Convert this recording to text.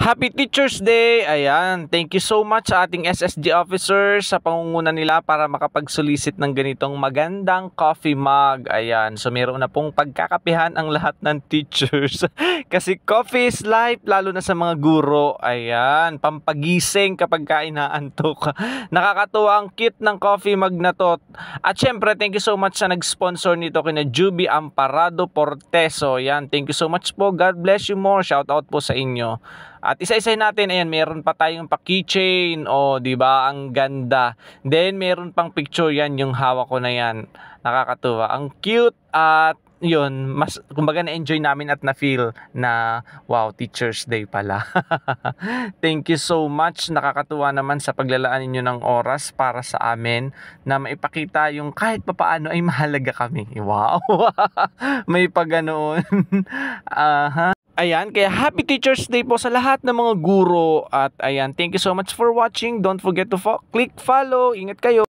Happy Teachers Day! Ayan, thank you so much sa ating SSG officers sa pangunguna nila para makapag-solicit ng ganitong magandang coffee mug. Ayan, so meron na pong pagkakapihan ang lahat ng teachers. Kasi coffee is life, lalo na sa mga guro. Ayan, pampagising kapag inaantok. Nakakatuwa ang cute ng coffee mug na to. At syempre, thank you so much sa nag-sponsor nito kina Juby Amparado Porteso. Ayan, thank you so much po. God bless you more. Shout out po sa inyo. At isa-isahin natin, ayan, meron pa tayong pa-keychain, di ba? Ang ganda. Then, meron pang picture yan, yung hawak ko na yan. Nakakatuwa. Ang cute at yun, mas, kumbaga na-enjoy namin at na-feel na, wow, Teacher's Day pala. Thank you so much. Nakakatuwa naman sa paglalaan ninyo ng oras para sa amin na maipakita yung kahit papaano ay mahalaga kami. Wow! May pag-ganoon. Ayan, kaya Happy Teacher's Day po sa lahat ng mga guro. At ayan, thank you so much for watching. Don't forget to click follow. Ingat kayo.